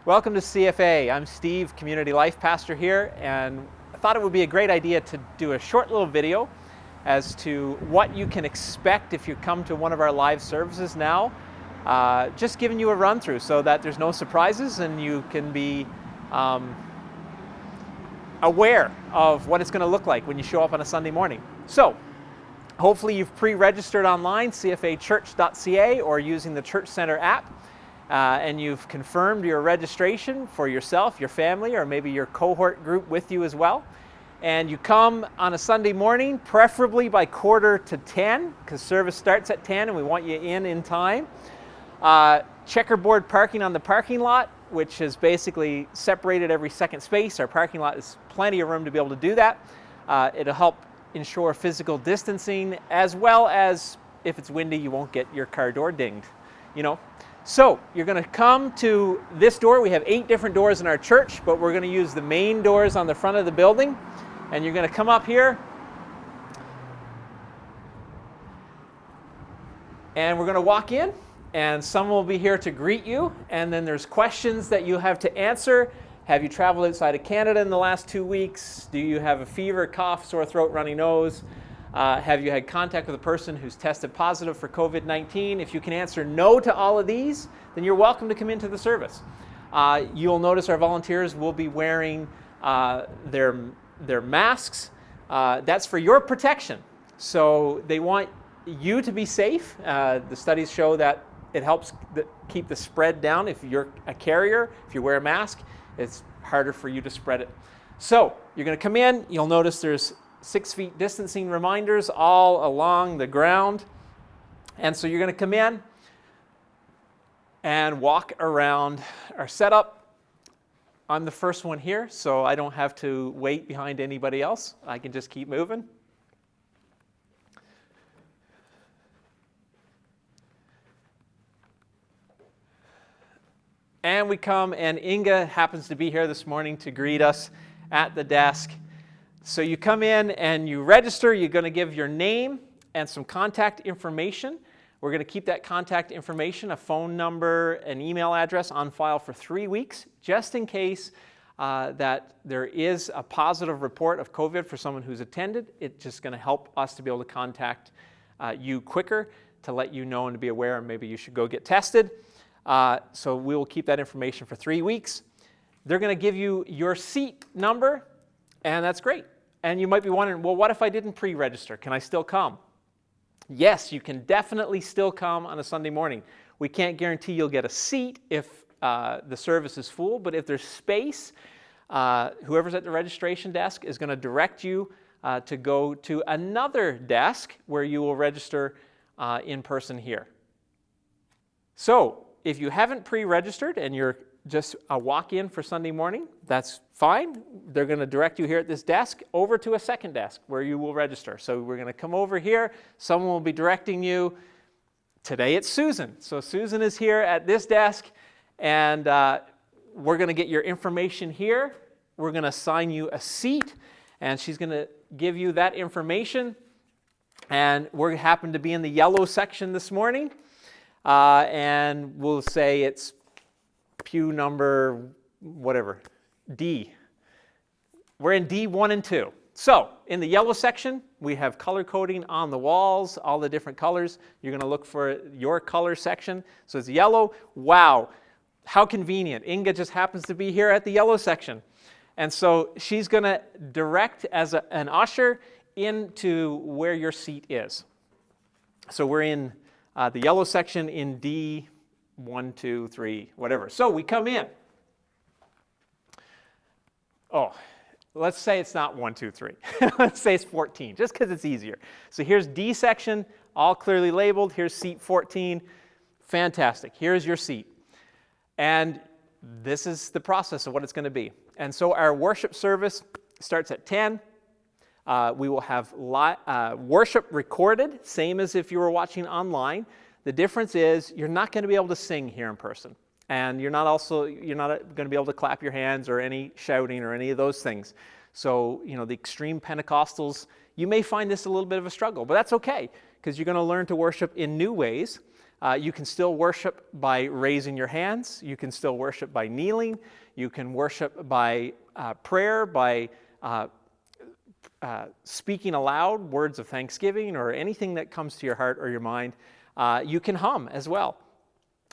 Welcome to CFA. I'm Steve, Community Life Pastor here, and I thought it would be a great idea to do a short little video as to what you can expect if you come to one of our live services now. Just giving you a run through so that there's no surprises and you can be aware of what it's going to look like when you show up on a Sunday morning. So, hopefully you've pre-registered online, cfachurch.ca, or using the Church Center app. And you've confirmed your registration for yourself, your family, or maybe your cohort group with you as well. And you come on a Sunday morning, preferably by 9:45, because service starts at 10 and we want you in time. Checkerboard parking on the parking lot, which is basically separated every second space. Our parking lot is plenty of room to be able to do that. It'll help ensure physical distancing, as well as if it's windy, you won't get your car door dinged, So, you're going to come to this door. We have 8 different doors in our church, but we're going to use the main doors on the front of the building. And you're going to come up here. And we're going to walk in, and someone will be here to greet you. And then there's questions that you have to answer. Have you traveled outside of Canada in the last 2 weeks? Do you have a fever, cough, sore throat, runny nose? Have you had contact with a person who's tested positive for COVID-19? If you can answer no to all of these, then you're welcome to come into the service. You'll notice our volunteers will be wearing their masks. That's for your protection. So they want you to be safe. The studies show that it helps keep the spread down. If you're a carrier, if you wear a mask, it's harder for you to spread it. So you're going to come in. You'll notice there's 6 feet distancing reminders all along the ground. And so you're going to come in and walk around our setup. I'm the first one here, so I don't have to wait behind anybody else. I can just keep moving. And we come, and Inga happens to be here this morning to greet us at the desk. So you come in and you register. You're going to give your name and some contact information. We're going to keep that contact information, a phone number, an email address on file for 3 weeks, just in case that there is a positive report of COVID for someone who's attended. It's just going to help us to be able to contact you quicker to let you know and to be aware, and maybe you should go get tested. So we will keep that information for 3 weeks. They're going to give you your seat number, and that's great. And you might be wondering, well, what if I didn't pre-register? Can I still come? Yes, you can definitely still come on a Sunday morning. We can't guarantee you'll get a seat if the service is full, but if there's space, whoever's at the registration desk is going to direct you to go to another desk where you will register in person here. So, if you haven't pre-registered and you're just a walk-in for Sunday morning, that's fine. They're going to direct you here at this desk over to a second desk where you will register. So we're going to come over here. Someone will be directing you. Today it's Susan. So Susan is here at this desk, and we're going to get your information here. We're going to assign you a seat, and she's going to give you that information. And we happen to be in the yellow section this morning, and we'll say it's pew number, whatever, D. We're in D1 and 2. So, in the yellow section, we have color coding on the walls, all the different colors. You're going to look for your color section. So it's yellow. Wow, how convenient. Inga just happens to be here at the yellow section. And so she's going to direct as an usher into where your seat is. So we're in the yellow section in D1, 2, 3, whatever. So we come in. Oh, let's say it's not 1, 2, 3. Let's say it's 14, just because it's easier. So here's D section, all clearly labeled. Here's seat 14. Fantastic. Here's your seat. And this is the process of what it's going to be. And so our worship service starts at 10. We will have worship recorded, same as if you were watching online. The difference is you're not going to be able to sing here in person. And you're not going to be able to clap your hands or any shouting or any of those things. So, the extreme Pentecostals, you may find this a little bit of a struggle, but that's okay, because you're going to learn to worship in new ways. You can still worship by raising your hands. You can still worship by kneeling. You can worship by prayer, by speaking aloud words of thanksgiving or anything that comes to your heart or your mind. You can hum as well.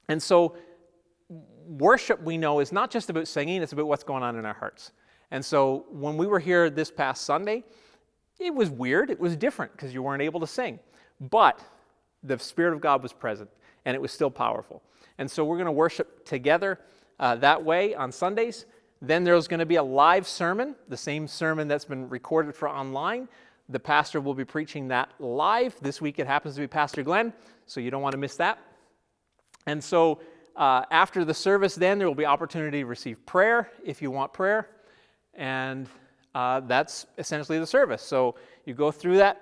And so worship, we know, is not just about singing, it's about what's going on in our hearts. And so when we were here this past Sunday, it was weird, it was different because you weren't able to sing. But the Spirit of God was present, and it was still powerful. And so we're going to worship together that way on Sundays. Then there's going to be a live sermon, the same sermon that's been recorded for online. The pastor will be preaching that live. This week it happens to be Pastor Glenn, so you don't want to miss that. And so after the service, then there will be opportunity to receive prayer if you want prayer. And that's essentially the service. So you go through that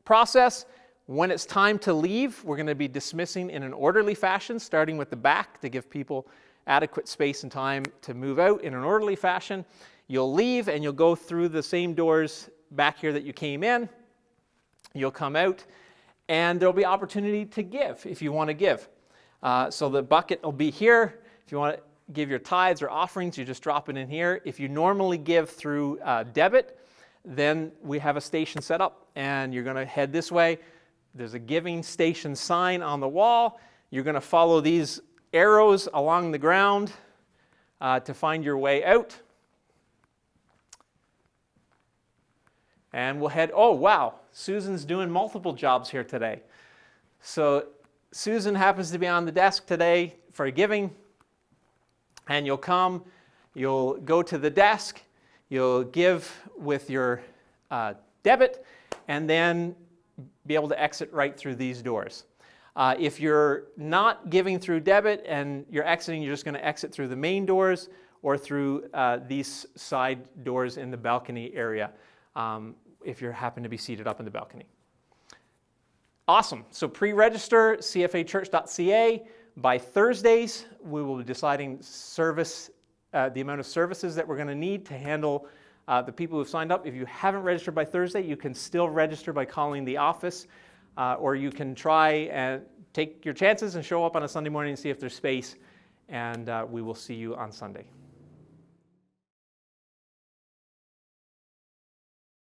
process. When it's time to leave, we're going to be dismissing in an orderly fashion, starting with the back to give people adequate space and time to move out in an orderly fashion. You'll leave and you'll go through the same doors back here that you came in. You'll come out and there'll be opportunity to give if you want to give. So the bucket will be here. If you want to give your tithes or offerings, you just drop it in here. If you normally give through debit, then we have a station set up and you're going to head this way. There's a giving station sign on the wall. You're going to follow these arrows along the ground to find your way out. And we'll head, oh wow, Susan's doing multiple jobs here today. So Susan happens to be on the desk today for giving. And you'll come, you'll go to the desk, you'll give with your debit, and then be able to exit right through these doors. If you're not giving through debit and you're exiting, you're just going to exit through the main doors or through these side doors in the balcony area if you happen to be seated up in the balcony. Awesome. So pre-register, cfachurch.ca. By Thursdays, we will be deciding service, the amount of services that we're going to need to handle the people who've signed up. If you haven't registered by Thursday, you can still register by calling the office, or you can try and take your chances and show up on a Sunday morning and see if there's space, and we will see you on Sunday.